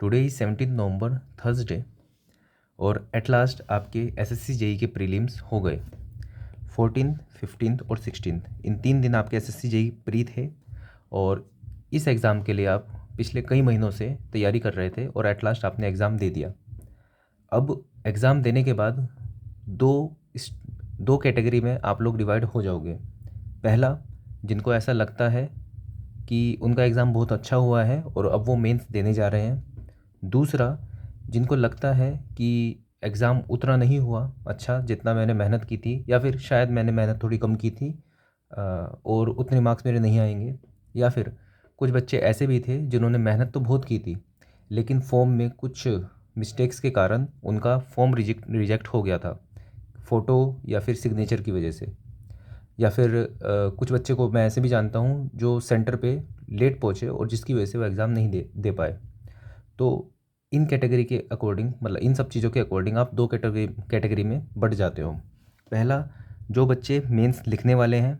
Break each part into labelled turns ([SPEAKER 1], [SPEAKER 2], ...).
[SPEAKER 1] Today is 17 November Thursday और at last आपके SSC JE के प्रीलिम्स हो गए। 14th, 15th और 16th इन 3 दिन आपके एसएससी जेई प्री थे और इस एग्ज़ाम के लिए आप पिछले कई महीनों से तैयारी कर रहे थे और एट लास्ट आपने एग्ज़ाम दे दिया। अब एग्ज़ाम देने के बाद दो कैटेगरी में आप लोग डिवाइड हो जाओगे। पहला, जिनको ऐसा लगता है कि उनका एग्ज़ाम बहुत अच्छा हुआ है और अब वो मेंस देने जा रहे हैं। दूसरा, जिनको लगता है कि एग्ज़ाम उतना नहीं हुआ अच्छा जितना मैंने मेहनत की थी, या फिर शायद मैंने मेहनत थोड़ी कम की थी और उतने मार्क्स मेरे नहीं आएंगे। या फिर कुछ बच्चे ऐसे भी थे जिन्होंने मेहनत तो बहुत की थी लेकिन फॉर्म में कुछ मिस्टेक्स के कारण उनका फॉर्म रिजेक्ट हो गया था, फ़ोटो या फिर सिग्नेचर की वजह से। या फिर कुछ बच्चे को मैं ऐसे भी जानता हूँ जो सेंटर पे लेट पहुँचे और जिसकी वजह से वो एग्ज़ाम नहीं दे पाए। तो इन कैटेगरी के अकॉर्डिंग, मतलब इन सब चीज़ों के अकॉर्डिंग आप दो कैटेगरी में बढ़ जाते हो। पहला, जो बच्चे मेंस लिखने वाले हैं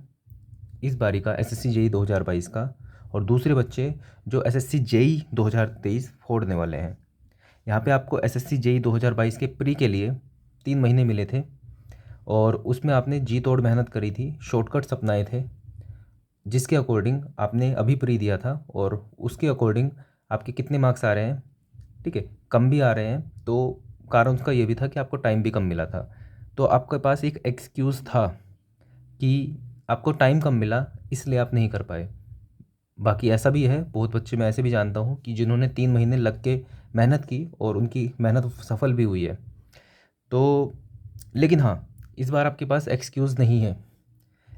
[SPEAKER 1] इस बारी का एसएससी जेई 2022 का, और दूसरे बच्चे जो एसएससी जेई 2023 फोड़ने वाले हैं। यहाँ पे आपको एसएससी जेई 2022 के प्री के लिए 3 महीने मिले थे और उसमें आपने जी तोड़ मेहनत करी थी, शॉर्टकट्स अपनाए थे, जिसके अकॉर्डिंग आपने अभी प्री दिया था और उसके अकॉर्डिंग आपके कितने मार्क्स आ रहे हैं, ठीक है, कम भी आ रहे हैं। तो कारण उसका ये भी था कि आपको टाइम भी कम मिला था। तो आपके पास एक एक्सक्यूज़ था कि आपको टाइम कम मिला इसलिए आप नहीं कर पाए। बाकी ऐसा भी है, बहुत बच्चे मैं ऐसे भी जानता हूँ कि जिन्होंने 3 महीने लग के मेहनत की और उनकी मेहनत सफल भी हुई है। तो लेकिन हाँ, इस बार आपके पास एक्सक्यूज़ नहीं है।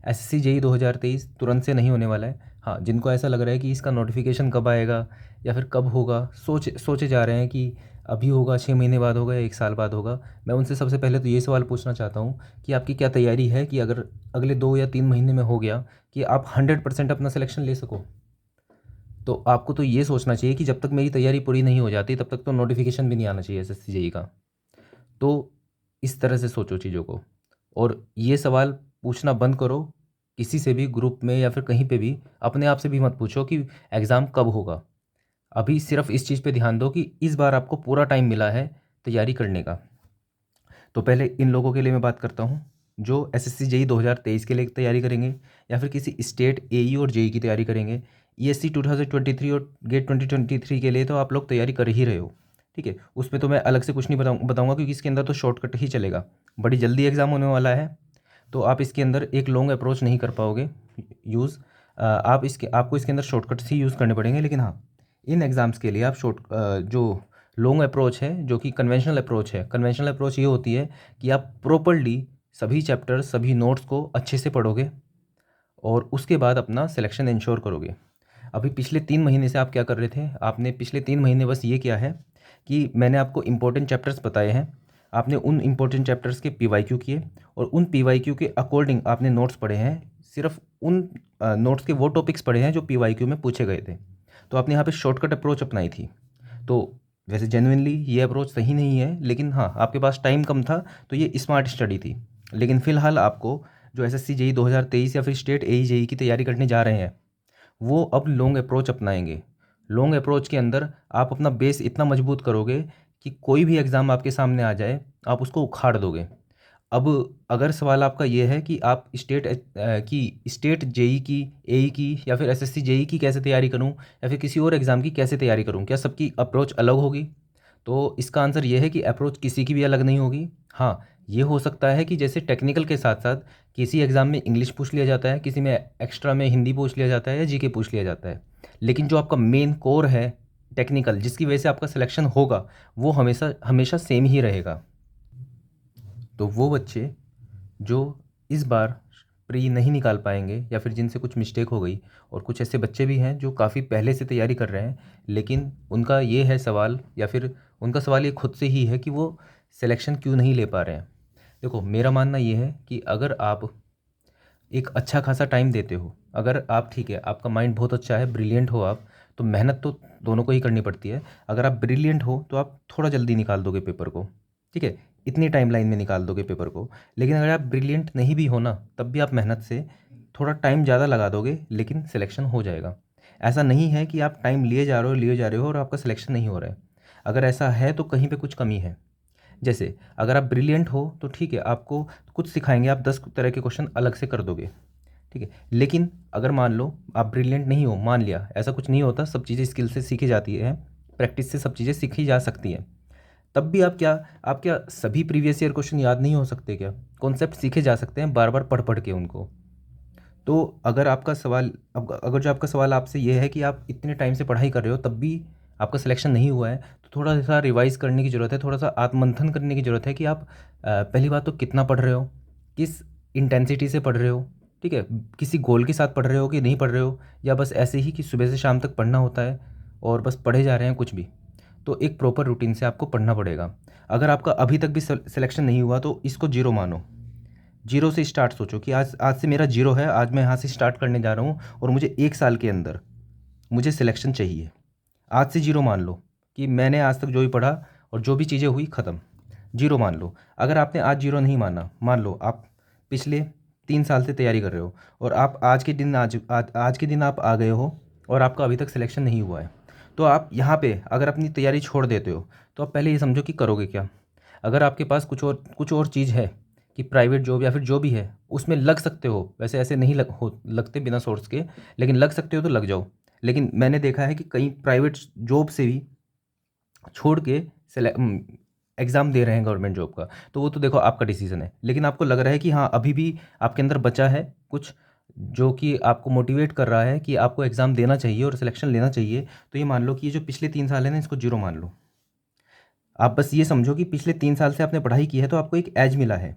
[SPEAKER 1] एसएससी जेई 2023 तुरंत से नहीं होने वाला है। हाँ, जिनको ऐसा लग रहा है कि इसका नोटिफिकेशन कब आएगा या फिर कब होगा, सोचे जा रहे हैं कि अभी होगा, 6 महीने बाद होगा या 1 साल बाद होगा, मैं उनसे सबसे पहले तो ये सवाल पूछना चाहता हूँ कि आपकी क्या तैयारी है कि अगर अगले 2 या 3 महीने में हो गया कि आप 100% अपना सिलेक्शन ले सको, तो आपको तो ये सोचना चाहिए कि जब तक मेरी तैयारी पूरी नहीं हो जाती तब तक तो नोटिफिकेशन भी नहीं आना चाहिए एसएससी जेई का। तो इस तरह से सोचो चीज़ों को और ये सवाल पूछना बंद करो। किसी से भी ग्रुप में या फिर कहीं पे भी अपने आप से भी मत पूछो कि एग्ज़ाम कब होगा। अभी सिर्फ इस चीज़ पे ध्यान दो कि इस बार आपको पूरा टाइम मिला है तैयारी करने का। तो पहले इन लोगों के लिए मैं बात करता हूँ जो एसएससी जेई 2023 के लिए तैयारी करेंगे या फिर किसी स्टेट एई और जेई की तैयारी करेंगे। ईएससी 2023 और गेट 2023 के लिए तो आप लोग तैयारी कर ही रहे हो, ठीक है, उसमें तो मैं अलग से कुछ नहीं बताऊंगा क्योंकि इसके अंदर तो शॉर्टकट ही चलेगा। बड़ी जल्दी एग्ज़ाम होने वाला है तो आप इसके अंदर एक लॉन्ग अप्रोच नहीं कर पाओगे यूज़। आपको इसके अंदर शॉर्टकट्स ही यूज़ करने पड़ेंगे। लेकिन हाँ, इन एग्ज़ाम्स के लिए आप जो लॉन्ग अप्रोच है, जो कि कन्वेंशनल अप्रोच है, कन्वेंशनल अप्रोच ये होती है कि आप प्रॉपर्ली सभी चैप्टर्स, सभी नोट्स को अच्छे से पढ़ोगे और उसके बाद अपना सिलेक्शन इंश्योर करोगे। अभी पिछले 3 महीने से आप क्या कर रहे थे, आपने पिछले 3 महीने बस ये किया है कि मैंने आपको इंपॉर्टेंट चैप्टर्स बताए हैं, आपने उन इंपॉर्टेंट चैप्टर्स के पीवाईक्यू किए और उन पीवाईक्यू के अकॉर्डिंग आपने नोट्स पढ़े हैं। सिर्फ उन नोट्स के वो टॉपिक्स पढ़े हैं जो पीवाईक्यू में पूछे गए थे। तो आपने यहाँ पे शॉर्टकट अप्रोच अपनाई थी। तो वैसे जेन्युइनली ये अप्रोच सही नहीं है, लेकिन हाँ, आपके पास टाइम कम था तो ये स्मार्ट स्टडी थी। लेकिन फ़िलहाल आपको जो एसएससी जेई 2023 या फिर स्टेट एई जेई की तैयारी करने जा रहे हैं वो अब लॉन्ग अप्रोच अपनाएंगे। लॉन्ग अप्रोच के अंदर आप अपना बेस इतना मजबूत करोगे कि कोई भी एग्ज़ाम आपके सामने आ जाए आप उसको उखाड़ दोगे। अब अगर सवाल आपका ये है कि आप स्टेट जेई की, एई की या फिर एसएससी जेई की कैसे तैयारी करूं या फिर किसी और एग्ज़ाम की कैसे तैयारी करूं, क्या सबकी अप्रोच अलग होगी? तो इसका आंसर ये है कि अप्रोच किसी की भी अलग नहीं होगी। हाँ, ये हो सकता है कि जैसे टेक्निकल के साथ साथ किसी एग्ज़ाम में इंग्लिश पूछ लिया जाता है, किसी में एक्स्ट्रा में हिंदी पूछ लिया जाता है या जीके पूछ लिया जाता है, लेकिन जो आपका मेन कोर है टेक्निकल, जिसकी वजह से आपका सिलेक्शन होगा, वो हमेशा हमेशा सेम ही रहेगा। तो वो बच्चे जो इस बार प्री नहीं निकाल पाएंगे या फिर जिनसे कुछ मिस्टेक हो गई, और कुछ ऐसे बच्चे भी हैं जो काफ़ी पहले से तैयारी कर रहे हैं लेकिन उनका ये है सवाल, या फिर उनका सवाल ये खुद से ही है कि वो सिलेक्शन क्यों नहीं ले पा रहे हैं। देखो, मेरा मानना ये है कि अगर आप एक अच्छा खासा टाइम देते हो, अगर आप, ठीक है, आपका माइंड बहुत अच्छा है, ब्रिलियंट हो आप, तो मेहनत तो दोनों को ही करनी पड़ती है। अगर आप ब्रिलियंट हो तो आप थोड़ा जल्दी निकाल दोगे पेपर को, ठीक है, इतनी टाइमलाइन में निकाल दोगे पेपर को। लेकिन अगर आप ब्रिलियंट नहीं भी हो ना, तब भी आप मेहनत से थोड़ा टाइम ज़्यादा लगा दोगे लेकिन सिलेक्शन हो जाएगा। ऐसा नहीं है कि आप टाइम लिए जा रहे हो और आपका सिलेक्शन नहीं हो रहा है। अगर ऐसा है तो कहीं पे कुछ कमी है। जैसे अगर आप ब्रिलियंट हो तो ठीक है, आपको कुछ सिखाएंगे, आप 10 तरह के क्वेश्चन अलग से कर दोगे, ठीक है। लेकिन अगर मान लो आप ब्रिलियंट नहीं हो, मान लिया, ऐसा कुछ नहीं होता, सब चीज़ें स्किल से सीखी जाती है, प्रैक्टिस से सब चीज़ें सीखी जा सकती हैं। तब भी आप क्या सभी प्रीवियस ईयर क्वेश्चन याद नहीं हो सकते क्या? कॉन्सेप्ट सीखे जा सकते हैं बार बार पढ़ पढ़ के उनको। तो अगर आपका सवाल, अब अगर जो आपका सवाल आपसे ये है कि आप इतने टाइम से पढ़ाई कर रहे हो तब भी आपका सिलेक्शन नहीं हुआ है, तो थोड़ा सा रिवाइज़ करने की ज़रूरत है, थोड़ा सा आत्ममंथन करने की ज़रूरत है कि आप पहली बात तो कितना पढ़ रहे हो, किस इंटेंसिटी से पढ़ रहे हो, ठीक है, किसी गोल के साथ पढ़ रहे हो कि नहीं पढ़ रहे हो, या बस ऐसे ही कि सुबह से शाम तक पढ़ना होता है और बस पढ़े जा रहे हैं कुछ भी। तो एक प्रॉपर रूटीन से आपको पढ़ना पड़ेगा। अगर आपका अभी तक भी सिलेक्शन नहीं हुआ तो इसको जीरो मानो, जीरो से स्टार्ट सोचो कि आज आज से मेरा जीरो है, आज मैं यहाँ से स्टार्ट करने जा रहा हूँ और मुझे 1 साल के अंदर मुझे सिलेक्शन चाहिए। आज से जीरो मान लो कि मैंने आज तक जो भी पढ़ा और जो भी चीज़ें हुई ख़त्म, जीरो मान लो। अगर आपने आज जीरो नहीं माना, मान लो आप पिछले 3 साल से तैयारी कर रहे हो और आप आज के दिन आप आ गए हो और आपका अभी तक सिलेक्शन नहीं हुआ है, तो आप यहाँ पे अगर अपनी तैयारी छोड़ देते हो तो आप पहले ये समझो कि करोगे क्या। अगर आपके पास कुछ और चीज़ है कि प्राइवेट जॉब या फिर जो भी है उसमें लग सकते हो, वैसे ऐसे नहीं लगते बिना सोर्स के, लेकिन लग सकते हो तो लग जाओ। लेकिन मैंने देखा है कि कई प्राइवेट जॉब से भी छोड़ के एग्ज़ाम दे रहे हैं गवर्नमेंट जॉब का, तो वो तो देखो आपका डिसीजन है। लेकिन आपको लग रहा है कि हाँ अभी भी आपके अंदर बचा है कुछ जो कि आपको मोटिवेट कर रहा है कि आपको एग्ज़ाम देना चाहिए और सिलेक्शन लेना चाहिए, तो ये मान लो कि ये जो पिछले 3 साल है ना, इसको जीरो मान लो। आप बस ये समझो कि पिछले 3 साल से आपने पढ़ाई की है तो आपको एक एज मिला है।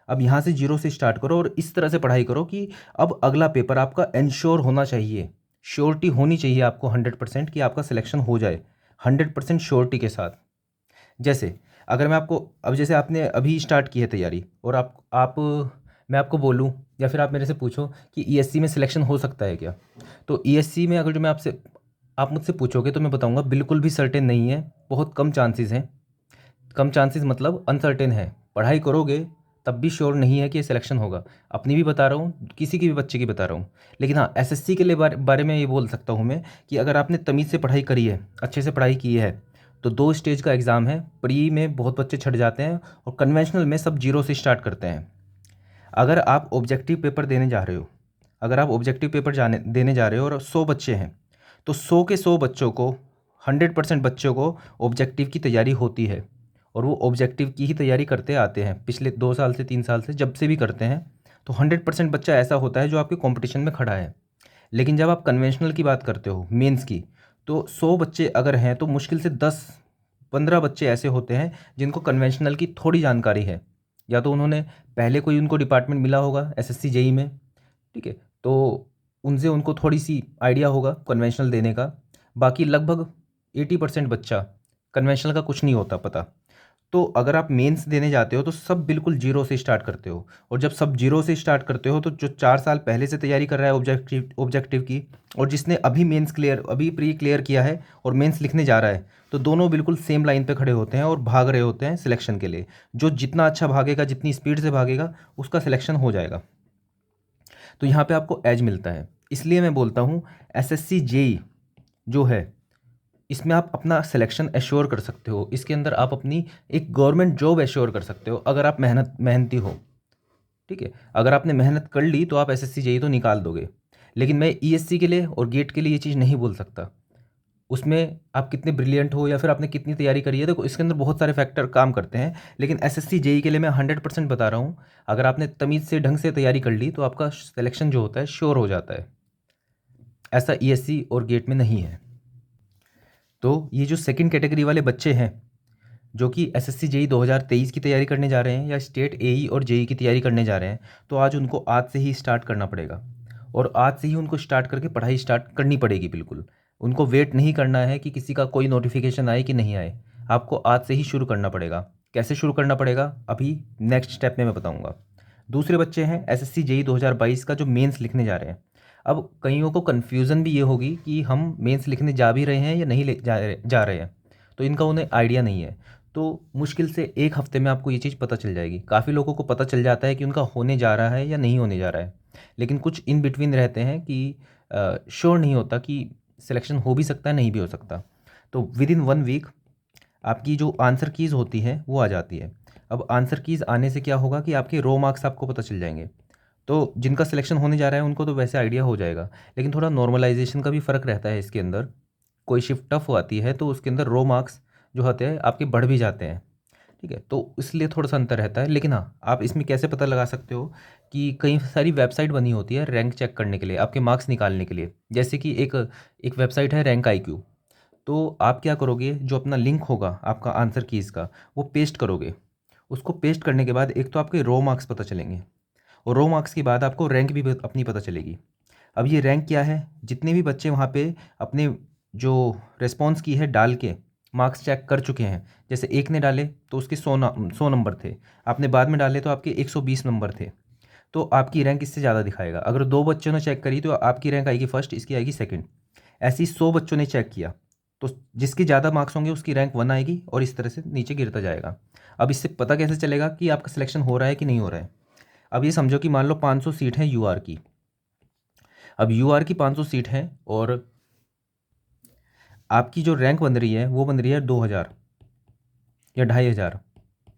[SPEAKER 1] अब यहाँ से जीरो से स्टार्ट करो और इस तरह से पढ़ाई करो कि अब अगला पेपर आपका इंश्योर होना चाहिए, श्योरिटी होनी चाहिए आपको 100% कि आपका सिलेक्शन हो जाए, 100% श्योरिटी के साथ। जैसे अगर मैं आपको, अब जैसे आपने अभी स्टार्ट की है तैयारी और आप मैं आपको बोलूँ या फिर आप मेरे से पूछो कि ईएससी में सिलेक्शन हो सकता है क्या, तो ईएससी में अगर जो मैं आपसे आप मुझसे पूछोगे तो मैं बताऊंगा बिल्कुल भी सर्टेन नहीं है, बहुत कम चांसेस हैं। कम चांसेस मतलब अनसर्टेन है, पढ़ाई करोगे तब भी श्योर नहीं है कि सिलेक्शन होगा। अपनी भी बता रहा हूँ, किसी की भी बच्चे की बता रहा हूँ। लेकिन हाँ, एसएससी के लिए बारे में ये बोल सकता हूँ मैं कि अगर आपने तमीज़ से पढ़ाई करी है, अच्छे से पढ़ाई की है, तो 2 स्टेज का एग्ज़ाम है। प्री में बहुत बच्चे छट जाते हैं और कन्वेंशनल में सब जीरो से स्टार्ट करते हैं। अगर आप ऑब्जेक्टिव पेपर देने जा रहे हो, अगर आप ऑब्जेक्टिव पेपर देने जा रहे हो और 100 बच्चे हैं, तो 100 के 100 बच्चों को, 100% बच्चों को ऑब्जेक्टिव की तैयारी होती है और वो ऑब्जेक्टिव की ही तैयारी करते आते हैं पिछले 2 साल से 3 साल से, जब से भी करते हैं। तो 100% बच्चा ऐसा होता है जो आपके कंपटीशन में खड़ा है। लेकिन जब आप कन्वेंशनल की बात करते हो, मेंस की, तो 100 बच्चे अगर हैं तो मुश्किल से 10-15 बच्चे ऐसे होते हैं जिनको कन्वेंशनल की थोड़ी जानकारी है, या तो उन्होंने पहले कोई उनको डिपार्टमेंट मिला होगा एसएससी जेई में, ठीक है, तो उनसे उनको थोड़ी सी आइडिया होगा कन्वेंशनल देने का। बाकी लगभग 80% बच्चा कन्वेंशनल का कुछ नहीं होता पता। तो अगर आप मेंस देने जाते हो तो सब बिल्कुल जीरो से स्टार्ट करते हो, और जब सब जीरो से स्टार्ट करते हो तो जो 4 साल पहले से तैयारी कर रहा है ऑब्जेक्टिव की, और जिसने अभी मेंस क्लियर, अभी प्री क्लियर किया है और मेंस लिखने जा रहा है, तो दोनों बिल्कुल सेम लाइन पे खड़े होते हैं और भाग रहे होते हैं सिलेक्शन के लिए। जो जितना अच्छा भागेगा, जितनी स्पीड से भागेगा, उसका सिलेक्शन हो जाएगा। तो यहाँ पे आपको एज मिलता है। इसलिए मैं बोलता हूँ एसएससी जेई जो है, इसमें आप अपना सिलेक्शन एश्योर कर सकते हो। इसके अंदर आप अपनी एक गवर्नमेंट जॉब एश्योर कर सकते हो अगर आप मेहनती हो, ठीक है। अगर आपने मेहनत कर ली तो आप एसएससी जेई तो निकाल दोगे। लेकिन मैं ईएससी के लिए और गेट के लिए ये चीज़ नहीं बोल सकता। उसमें आप कितने ब्रिलियंट हो या फिर आपने कितनी तैयारी करी है, देखो इसके अंदर बहुत सारे फैक्टर काम करते हैं। लेकिन एसएससी जेई के लिए मैं 100% बता रहा हूँ, अगर आपने तमीज़ से ढंग से तैयारी कर ली तो आपका सिलेक्शन जो होता है श्योर हो जाता है। ऐसा ईएससी और गेट में नहीं है। तो ये जो सेकंड कैटेगरी वाले बच्चे हैं जो कि एसएससी जेई 2023 की तैयारी करने जा रहे हैं या स्टेट एई और जेई की तैयारी करने जा रहे हैं, तो आज उनको आज से ही स्टार्ट करना पड़ेगा और आज से ही उनको स्टार्ट करके पढ़ाई स्टार्ट करनी पड़ेगी। बिल्कुल उनको वेट नहीं करना है कि किसी का कोई नोटिफिकेशन आए कि नहीं आए, आपको आज से ही शुरू करना पड़ेगा। कैसे शुरू करना पड़ेगा अभी नेक्स्ट स्टेप में मैं बताऊँगा। दूसरे बच्चे हैं एसएससी जेई 2022 का जो मेंस लिखने जा रहे हैं। अब कईयों को कन्फ्यूज़न भी ये होगी कि हम मेंस लिखने जा भी रहे हैं या नहीं जा रहे हैं, तो इनका उन्हें आइडिया नहीं है। तो मुश्किल से 1 हफ्ते में आपको ये चीज़ पता चल जाएगी। काफ़ी लोगों को पता चल जाता है कि उनका होने जा रहा है या नहीं होने जा रहा है, लेकिन कुछ इन बिटवीन रहते हैं कि श्योर नहीं होता कि सिलेक्शन हो भी सकता है, नहीं भी हो सकता। तो विद इन 1 वीक आपकी जो आंसर कीज़ होती हैं वो आ जाती है। अब आंसर कीज़ आने से क्या होगा कि आपके रो मार्क्स आपको पता चल जाएंगे। तो जिनका सिलेक्शन होने जा रहा है उनको तो वैसे आइडिया हो जाएगा, लेकिन थोड़ा नॉर्मलाइजेशन का भी फ़र्क रहता है इसके अंदर। कोई शिफ्ट टफ आती है तो उसके अंदर रो मार्क्स जो होते हैं आपके बढ़ भी जाते हैं। ठीक है, तो इसलिए थोड़ा सा अंतर रहता है। लेकिन हाँ, आप इसमें कैसे पता लगा सकते हो कि कई सारी वेबसाइट बनी होती है रैंक चेक करने के लिए, आपके मार्क्स निकालने के लिए। जैसे कि एक एक वेबसाइट है रैंक IQ। तो आप क्या करोगे, जो अपना लिंक होगा आपका आंसर कीज़ का वो पेस्ट करोगे। उसको पेस्ट करने के बाद एक तो आपके रो मार्क्स पता चलेंगे, और रो मार्क्स के बाद आपको रैंक भी अपनी पता चलेगी। अब ये रैंक क्या है, जितने भी बच्चे वहाँ पे अपने जो रिस्पॉन्स की है डाल के मार्क्स चेक कर चुके हैं। जैसे एक ने डाले तो उसके 100 नंबर थे, आपने बाद में डाले तो आपके 120 नंबर थे, तो आपकी रैंक इससे ज़्यादा दिखाएगा। अगर 2 बच्चों ने चेक करी तो आपकी रैंक आएगी फर्स्ट, इसकी आएगी सेकंड। ऐसे ही 100 बच्चों ने चेक किया तो जिसके ज़्यादा मार्क्स होंगे उसकी रैंक 1 आएगी, और इस तरह से नीचे गिरता जाएगा। अब इससे पता कैसे चलेगा कि आपका सिलेक्शन हो रहा है कि नहीं हो रहा है। अब ये समझो कि मान लो 500 सीट है UR की। अब UR की 500 सीट है और आपकी जो रैंक बन रही है वो बन रही है 2000 या 2500।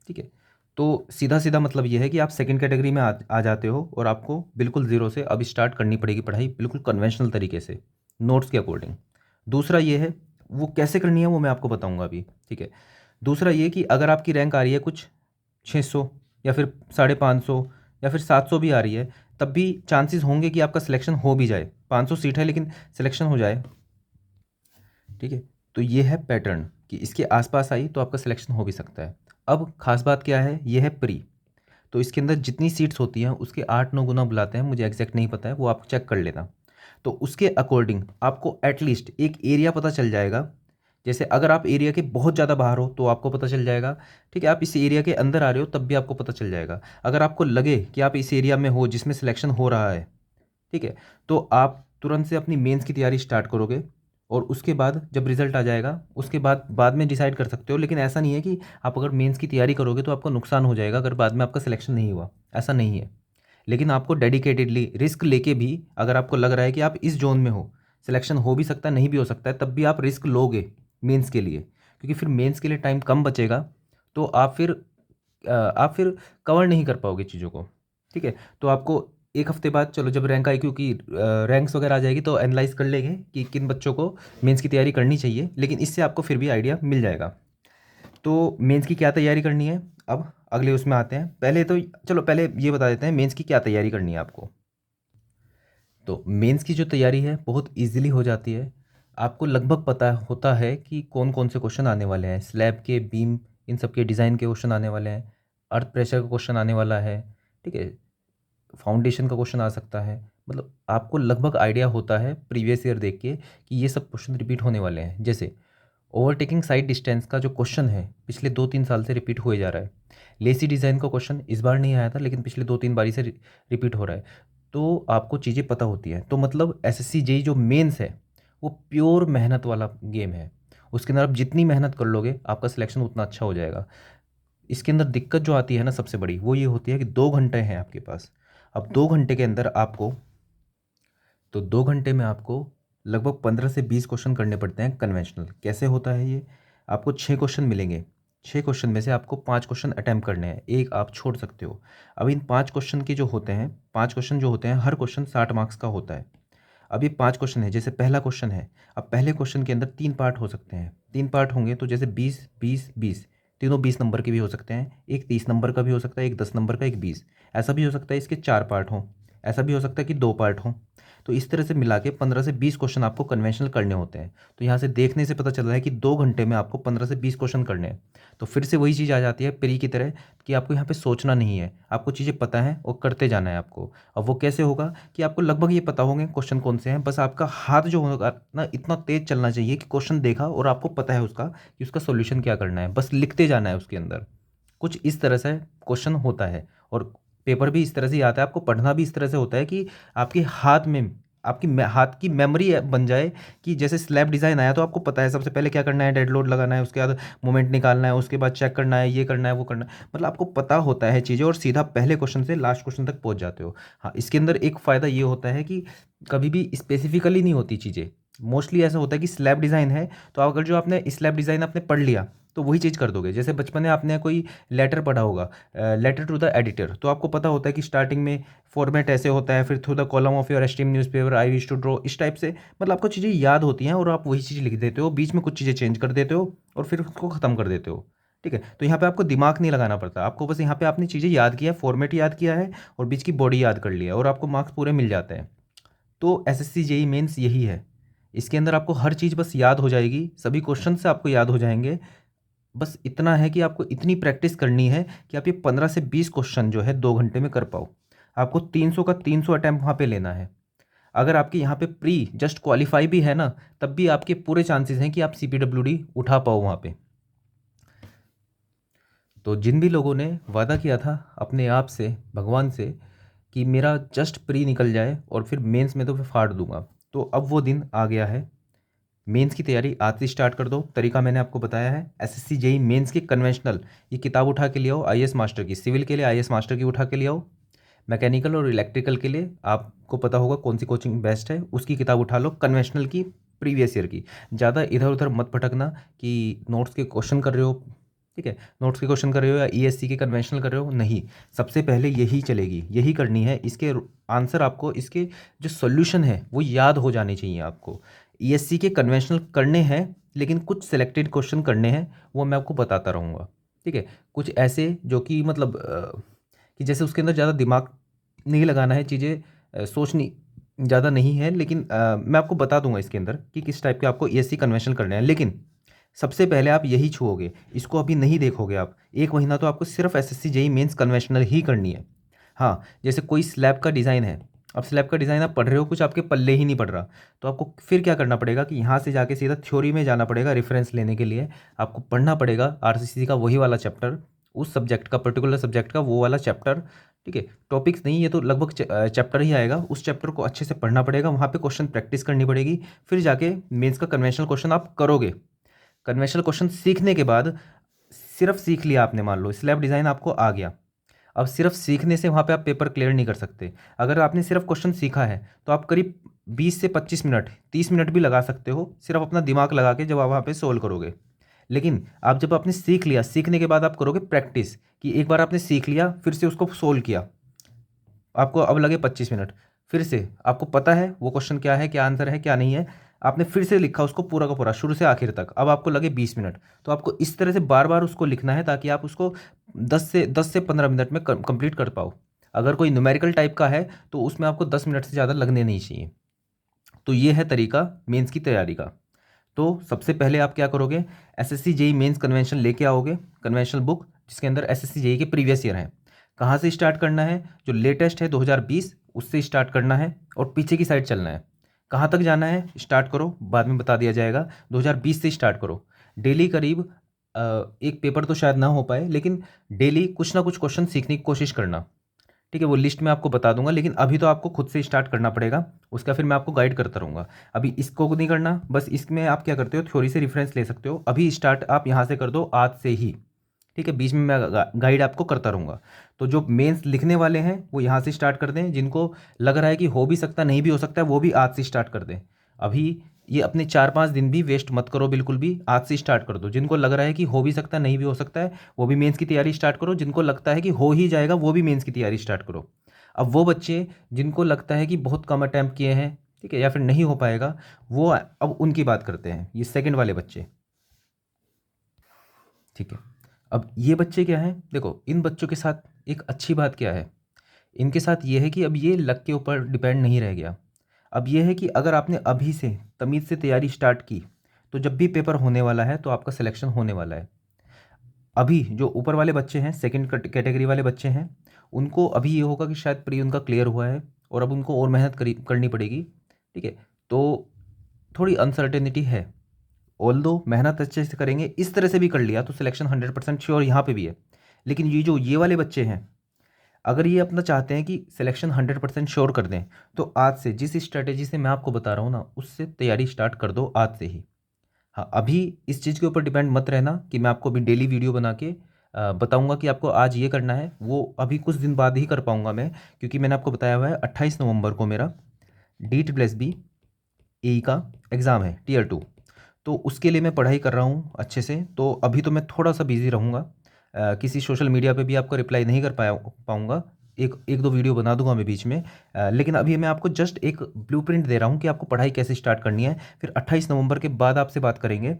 [SPEAKER 1] ठीक है, तो सीधा सीधा मतलब ये है कि आप सेकंड कैटेगरी में आ जाते हो, और आपको बिल्कुल ज़ीरो से अब स्टार्ट करनी पड़ेगी पढ़ाई, बिल्कुल कन्वेंशनल तरीके से, नोट्स के अकॉर्डिंग। दूसरा ये है, वो कैसे करनी है वो मैं आपको बताऊंगा अभी। ठीक है, दूसरा ये कि अगर आपकी रैंक आ रही है कुछ 600 या फिर 550 या फिर 700 भी आ रही है, तब भी चांसेस होंगे कि आपका सिलेक्शन हो भी जाए। 500 सीट है लेकिन सिलेक्शन हो जाए। ठीक है, तो ये है पैटर्न कि इसके आसपास आई तो आपका सिलेक्शन हो भी सकता है। अब खास बात क्या है, ये है प्री। तो इसके अंदर जितनी सीट्स होती हैं उसके 8-9 गुना बुलाते हैं, मुझे एग्जैक्ट नहीं पता है, वो आप चेक कर लेना। तो उसके अकॉर्डिंग आपको एटलीस्ट एक एरिया पता चल जाएगा। जैसे अगर आप एरिया के बहुत ज़्यादा बाहर हो तो आपको पता चल जाएगा। ठीक है, आप इस एरिया के अंदर आ रहे हो तब भी आपको पता चल जाएगा। अगर आपको लगे कि आप इस एरिया में हो जिसमें सिलेक्शन हो रहा है, ठीक है, तो आप तुरंत से अपनी मेंस की तैयारी स्टार्ट करोगे, और उसके बाद जब रिजल्ट आ जाएगा उसके बाद में डिसाइड कर सकते हो। लेकिन ऐसा नहीं है कि आप अगर मेंस की तैयारी करोगे तो आपको नुकसान हो जाएगा अगर बाद में आपका सिलेक्शन नहीं हुआ, ऐसा नहीं है। लेकिन आपको डेडिकेटेडली रिस्क लेके भी, अगर आपको लग रहा है कि आप इस जोन में हो, सिलेक्शन हो भी सकता है नहीं भी हो सकता है, तब भी आप रिस्क लोगे मेंस के लिए, क्योंकि फिर मेंस के लिए टाइम कम बचेगा। तो आप फिर कवर नहीं कर पाओगे चीज़ों को। ठीक है, तो आपको एक हफ्ते बाद, चलो जब रैंक आई, क्योंकि रैंक्स वगैरह आ जाएगी तो एनालाइज कर लेंगे कि किन बच्चों को मेंस की तैयारी करनी चाहिए, लेकिन इससे आपको फिर भी आइडिया मिल जाएगा। तो मेंस की क्या तैयारी करनी है, अब अगले उसमें आते हैं। पहले तो चलो पहले ये बता देते हैं मेंस की क्या तैयारी करनी है आपको। तो मेंस की जो तैयारी है बहुत इजीली हो जाती है। आपको लगभग पता होता है कि कौन कौन से क्वेश्चन आने वाले हैं, स्लैब के, बीम, इन सब के डिज़ाइन के क्वेश्चन आने वाले हैं, अर्थ प्रेशर का क्वेश्चन आने वाला है। ठीक है, फाउंडेशन का क्वेश्चन आ सकता है। मतलब आपको लगभग आइडिया होता है प्रीवियस ईयर देख के कि ये सब क्वेश्चन रिपीट होने वाले हैं। जैसे ओवरटेकिंग साइड डिस्टेंस का जो क्वेश्चन है पिछले 2-3 साल से रिपीट हुए जा रहा है। लेसी डिज़ाइन का क्वेश्चन इस बार नहीं आया था लेकिन पिछले 2-3 बारी से रिपीट हो रहा है। तो आपको चीज़ें पता होती हैं, तो मतलब SSC जेई जो मेंस है वो प्योर मेहनत वाला गेम है। उसके अंदर आप जितनी मेहनत कर लोगे आपका सिलेक्शन उतना अच्छा हो जाएगा। इसके अंदर दिक्कत जो आती है ना सबसे बड़ी, वो ये होती है कि 2 घंटे हैं आपके पास। अब 2 घंटे के अंदर आपको, तो 2 घंटे में आपको लगभग 15 से 20 क्वेश्चन करने पड़ते हैं कन्वेंशनल। कैसे होता है ये, आपको 6 क्वेश्चन मिलेंगे। 6 क्वेश्चन में से आपको 5 क्वेश्चन अटैम्प्ट करने हैं, एक आप छोड़ सकते हो। अब इन 5 क्वेश्चन के जो होते हैं, 5 क्वेश्चन जो होते हैं, हर क्वेश्चन 60 मार्क्स का होता है। अब ये 5 क्वेश्चन है, जैसे पहला क्वेश्चन है। अब पहले क्वेश्चन के अंदर 3 पार्ट हो सकते हैं, 3 पार्ट होंगे तो जैसे 20 20 20, तीनों 20 नंबर के भी हो सकते हैं। एक 30 नंबर का भी हो सकता है, एक 10 नंबर का, एक 20। ऐसा भी हो सकता है इसके 4 पार्ट हों, ऐसा भी हो सकता है कि 2 पार्ट हों। तो इस तरह से मिला के 15 से 20 क्वेश्चन आपको कन्वेंशनल करने होते हैं। तो यहाँ से देखने से पता चल रहा है कि 2 घंटे में आपको 15 से 20 क्वेश्चन करने हैं। तो फिर से वही चीज़ आ जाती है प्री की तरह, कि आपको यहाँ पे सोचना नहीं है, आपको चीज़ें पता हैं और करते जाना है आपको। अब वो कैसे होगा कि आपको लगभग ये पता होंगे क्वेश्चन कौन से हैं, बस आपका हाथ जो होगा ना इतना तेज चलना चाहिए कि क्वेश्चन देखा और आपको पता है उसका कि उसका सॉल्यूशन क्या करना है, बस लिखते जाना है उसके अंदर। कुछ इस तरह से क्वेश्चन होता है, और पेपर भी इस तरह से ही आता है। आपको पढ़ना भी इस तरह से होता है कि आपके हाथ में, हाथ की मेमोरी बन जाए, कि जैसे स्लैब डिज़ाइन आया तो आपको पता है सबसे पहले क्या करना है, डेड लोड लगाना है, उसके बाद मोमेंट निकालना है, उसके बाद चेक करना है, ये करना है, वो करना है। मतलब आपको पता होता है चीज़ें, और सीधा पहले क्वेश्चन से लास्ट क्वेश्चन तक पहुंच जाते हो। हाँ, इसके अंदर एक फ़ायदा ये होता है कि कभी भी स्पेसिफिकली नहीं होती चीज़ें। मोस्टली ऐसा होता है कि स्लैब डिज़ाइन है तो अगर जो आपने स्लैब डिज़ाइन आपने पढ़ लिया तो वही चीज़ कर दोगे। जैसे बचपन में आपने कोई लेटर पढ़ा होगा, लेटर टू द एडिटर, तो आपको पता होता है कि स्टार्टिंग में फॉर्मेट ऐसे होता है, फिर through the column of your esteem newspaper I wish to draw, इस टाइप से मतलब आपको चीज़ें याद होती हैं और आप वही चीज़ लिख देते हो, बीच में कुछ चीज़ें चेंज कर देते हो और फिर उसको ख़त्म कर देते हो। ठीक है, तो यहाँ पे आपको दिमाग नहीं लगाना पड़ता, आपको बस यहाँ पे आपने चीज़ें याद किया है, फॉर्मेट याद किया है और बीच की बॉडी याद कर लिया है और आपको मार्क्स पूरे मिल जाते हैं। तो एसएससी जेईई मेंस यही है, इसके अंदर आपको हर चीज़ बस याद हो जाएगी, सभी क्वेश्चन से आपको याद हो जाएंगे। बस इतना है कि आपको इतनी प्रैक्टिस करनी है कि आप ये 15 से 20 क्वेश्चन जो है 2 घंटे में कर पाओ। आपको 300 का 300 अटैम्प्ट वहाँ पे लेना है। अगर आपके यहाँ पे प्री जस्ट क्वालिफाई भी है ना, तब भी आपके पूरे चांसेस हैं कि आप CPWD उठा पाओ वहाँ पे। तो जिन भी लोगों ने वादा किया था अपने आप से, भगवान से, कि मेरा जस्ट प्री निकल जाए और फिर मेंस में तो फिर फाड़ दूंगा, तो अब वो दिन आ गया है। मेंस की तैयारी आज से स्टार्ट कर दो। तरीका मैंने आपको बताया है। एसएससी जेईई मेंस की कन्वेंशनल ये किताब उठा के ले आओ, आईएएस मास्टर की, सिविल के लिए आईएएस मास्टर की उठा के ले आओ, मैकेनिकल और इलेक्ट्रिकल के लिए आपको पता होगा कौन सी कोचिंग बेस्ट है, उसकी किताब उठा लो, कन्वेंशनल की, प्रीवियस ईयर की। ज़्यादा इधर उधर मत भटकना कि नोट्स के क्वेश्चन कर रहे हो, ठीक है, नोट्स के क्वेश्चन कर रहे हो या ईएससी के कन्वेंशनल कर रहे हो, नहीं, सबसे पहले यही चलेगी, यही करनी है। इसके आंसर आपको, इसके जो सोल्यूशन है वो याद हो जाने चाहिए आपको। ईएससी के कन्वेंशनल करने हैं लेकिन कुछ सिलेक्टेड क्वेश्चन करने हैं, वो मैं आपको बताता रहूँगा, ठीक है। कुछ ऐसे जो कि मतलब कि जैसे उसके अंदर ज़्यादा दिमाग नहीं लगाना है, चीज़ें सोचनी ज़्यादा नहीं है, लेकिन मैं आपको बता दूंगा इसके अंदर कि किस टाइप के आपको ईएससी कन्वेंशनल करने हैं। लेकिन सबसे पहले आप यही छुओगे, इसको अभी नहीं देखोगे आप। 1 महीना तो आपको सिर्फ एसएससी जेईई मेंस कन्वेंशनल ही करनी है। हाँ, जैसे कोई स्लैब का डिज़ाइन है, अब स्लैब का डिज़ाइन आप पढ़ रहे हो, कुछ आपके पल्ले ही नहीं पड़ रहा, तो आपको फिर क्या करना पड़ेगा कि यहाँ से जाके सीधा थ्योरी में जाना पड़ेगा। रेफरेंस लेने के लिए आपको पढ़ना पड़ेगा आरसीसी का वही वाला चैप्टर, उस सब्जेक्ट का, पर्टिकुलर सब्जेक्ट का वो वाला चैप्टर, ठीक है। टॉपिक्स नहीं, ये तो लगभग चैप्टर ही आएगा, उस चैप्टर को अच्छे से पढ़ना पड़ेगा, वहाँ पे क्वेश्चन प्रैक्टिस करनी पड़ेगी, फिर जाके मेंस का कन्वेंशनल क्वेश्चन आप करोगे। कन्वेंशनल क्वेश्चन सीखने के बाद, सिर्फ सीख लिया आपने, मान लो स्लैब डिज़ाइन आपको आ गया, अब सिर्फ सीखने से वहाँ पे आप पेपर क्लियर नहीं कर सकते। अगर आपने सिर्फ क्वेश्चन सीखा है तो आप करीब 20 से 25 मिनट, 30 मिनट भी लगा सकते हो सिर्फ अपना दिमाग लगा के जब आप वहाँ पे सोल्व करोगे। लेकिन आप जब आपने सीख लिया, सीखने के बाद आप करोगे प्रैक्टिस, कि एक बार आपने सीख लिया फिर से उसको सोल्व किया, आपको अब लगे 25 मिनट, फिर से आपको पता है वो क्वेश्चन क्या है, क्या आंसर है, क्या नहीं है, आपने फिर से लिखा उसको पूरा का पूरा शुरू से आखिर तक, अब आपको लगे 20 मिनट। तो आपको इस तरह से बार बार उसको लिखना है ताकि आप उसको 10 से 15 मिनट में कंप्लीट कर पाओ। अगर कोई न्यूमेरिकल टाइप का है तो उसमें आपको 10 मिनट से ज़्यादा लगने नहीं चाहिए। तो ये है तरीका मेंस की तैयारी का। तो सबसे पहले आप क्या करोगे, एसएससी जेईई मेंस कन्वेंशन लेके आओगे, कन्वेंशनल बुक जिसके अंदर एसएससी जेईई के प्रीवियस ईयर हैं। कहाँ से स्टार्ट करना है, जो लेटेस्ट है 2020 उससे स्टार्ट करना है और पीछे की साइड चलना है। कहाँ तक जाना है स्टार्ट करो, बाद में बता दिया जाएगा, 2020 से स्टार्ट करो। डेली करीब एक पेपर तो शायद ना हो पाए, लेकिन डेली कुछ ना कुछ क्वेश्चन सीखने की कोशिश करना, ठीक है। वो लिस्ट में आपको बता दूंगा, लेकिन अभी तो आपको खुद से स्टार्ट करना पड़ेगा, उसका फिर मैं आपको गाइड करता रहूँगा। अभी इसको नहीं करना, बस इसमें आप क्या करते हो, थ्योरी से रेफरेंस ले सकते हो, अभी स्टार्ट आप यहाँ से कर दो आज से ही, ठीक है। बीच में मैं गाइड आपको करता रहूँगा। तो जो मेंस लिखने वाले हैं वो यहाँ से स्टार्ट कर दें, जिनको लग रहा है कि हो भी सकता नहीं भी हो सकता है वो भी आज से स्टार्ट कर दें। अभी ये अपने 4-5 दिन भी वेस्ट मत करो, बिल्कुल भी आज से स्टार्ट कर दो। जिनको लग रहा है कि हो भी सकता है नहीं भी हो सकता है वो भी मेंस की तैयारी स्टार्ट करो, जिनको लगता है कि हो ही जाएगा वो भी मेंस की तैयारी स्टार्ट करो। अब वो बच्चे जिनको लगता है कि बहुत कम अटैम्प्ट किए हैं, ठीक है, या फिर नहीं हो पाएगा, वो अब उनकी बात करते हैं, ये सेकंड वाले बच्चे, ठीक है। अब ये बच्चे क्या हैं, देखो इन बच्चों के साथ एक अच्छी बात क्या है, इनके साथ ये है कि अब ये लक के ऊपर डिपेंड नहीं रह गया। अब ये है कि अगर आपने अभी से तमीज़ से तैयारी स्टार्ट की तो जब भी पेपर होने वाला है तो आपका सिलेक्शन होने वाला है। अभी जो ऊपर वाले बच्चे हैं, सेकंड कैटेगरी वाले बच्चे हैं, उनको अभी ये होगा कि शायद प्री उनका क्लियर हुआ है और अब उनको और मेहनत करनी पड़ेगी, ठीक है। तो थोड़ी अनसर्टेनिटी है, ऑल्दो मेहनत अच्छे से करेंगे, इस तरह से भी कर लिया तो सिलेक्शन 100% श्योर यहाँ पे भी है। लेकिन ये जो ये वाले बच्चे हैं, अगर ये अपना चाहते हैं कि सिलेक्शन 100% श्योर कर दें, तो आज से जिस स्ट्रैटेजी से मैं आपको बता रहा हूँ ना, उससे तैयारी स्टार्ट कर दो आज से ही। हाँ, अभी इस चीज़ के ऊपर डिपेंड मत रहना कि मैं आपको अभी डेली वीडियो बना के बताऊंगा कि आपको आज ये करना है, वो अभी कुछ दिन बाद ही कर पाऊंगा मैं, क्योंकि मैंने आपको बताया हुआ है 28 नवंबर को मेरा DSSB AE का एग्ज़ाम है Tier 2। तो उसके लिए मैं पढ़ाई कर रहा हूँ अच्छे से। तो अभी तो मैं थोड़ा सा बिज़ी रहूँगा, किसी सोशल मीडिया पे भी आपको रिप्लाई नहीं कर पाऊँगा। एक एक दो वीडियो बना दूंगा मैं बीच में, लेकिन अभी मैं आपको जस्ट एक ब्लूप्रिंट दे रहा हूँ कि आपको पढ़ाई कैसे स्टार्ट करनी है। फिर 28 नवंबर के बाद आपसे बात करेंगे,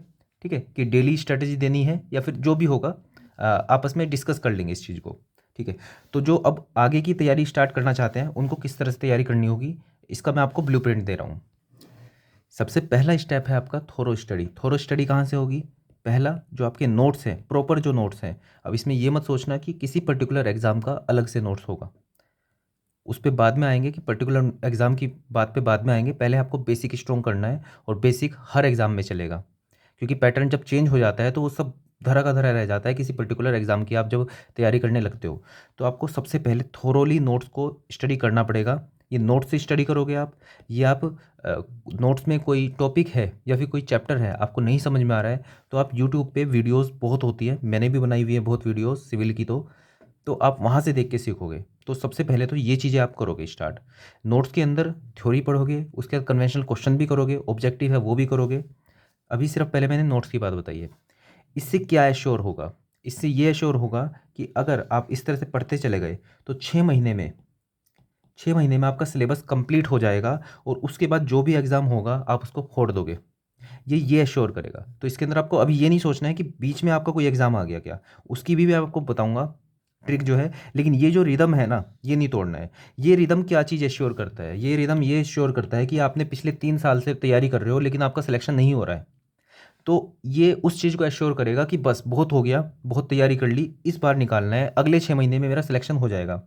[SPEAKER 1] ठीक है, कि डेली स्ट्रेटजी देनी है या फिर जो भी होगा आपस में डिस्कस कर लेंगे इस चीज़ को, ठीक है। तो जो अब आगे की तैयारी स्टार्ट करना चाहते हैं उनको किस तरह से तैयारी करनी होगी, इसका मैं आपको ब्लूप्रिंट दे रहा हूँ। सबसे पहला स्टेप है आपका थोरो स्टडी। थोरो स्टडी कहाँ से होगी? पहला, जो आपके नोट्स हैं, प्रॉपर जो नोट्स हैं, अब इसमें ये मत सोचना कि किसी पर्टिकुलर एग्ज़ाम का अलग से नोट्स होगा, उस पे बाद में आएंगे, कि पर्टिकुलर एग्ज़ाम की बात पे बाद में आएंगे। पहले आपको बेसिक स्ट्रॉन्ग करना है, और बेसिक हर एग्ज़ाम में चलेगा, क्योंकि पैटर्न जब चेंज हो जाता है तो वो सब धरा का धरा रह जाता है। किसी पर्टिकुलर एग्ज़ाम की आप जब तैयारी करने लगते हो तो आपको सबसे पहले थोरोली नोट्स को स्टडी करना पड़ेगा। ये नोट्स से स्टडी करोगे आप, ये आप नोट्स में कोई टॉपिक है या फिर कोई चैप्टर है आपको नहीं समझ में आ रहा है तो आप यूट्यूब पे वीडियोस बहुत होती है, मैंने भी बनाई हुई है बहुत वीडियोस सिविल की, तो आप वहाँ से देख के सीखोगे। तो सबसे पहले तो ये चीज़ें आप करोगे स्टार्ट। नोट्स के अंदर थ्योरी पढ़ोगे, उसके बाद कन्वेंशनल क्वेश्चन भी करोगे, ऑब्जेक्टिव है वो भी करोगे। अभी सिर्फ पहले मैंने नोट्स की बात बताई है। इससे क्या एश्योर होगा? इससे ये एश्योर होगा कि अगर आप इस तरह से पढ़ते चले गए तो 6 महीने में आपका सिलेबस कंप्लीट हो जाएगा, और उसके बाद जो भी एग्ज़ाम होगा आप उसको फोड़ दोगे। ये एश्योर करेगा। तो इसके अंदर आपको अभी ये नहीं सोचना है कि बीच में आपका कोई एग्ज़ाम आ गया क्या, उसकी भी मैं आपको बताऊंगा ट्रिक जो है। लेकिन ये जो रिदम है ना, ये नहीं तोड़ना है। ये रिदम क्या चीज़ एश्योर करता है? ये रिदम ये एश्योर करता है कि आपने पिछले 3 साल से तैयारी कर रहे हो लेकिन आपका सिलेक्शन नहीं हो रहा है, तो ये उस चीज़ को एश्योर करेगा कि बस बहुत हो गया, बहुत तैयारी कर ली, इस बार निकालना है, अगले 6 महीने में मेरा सिलेक्शन हो जाएगा।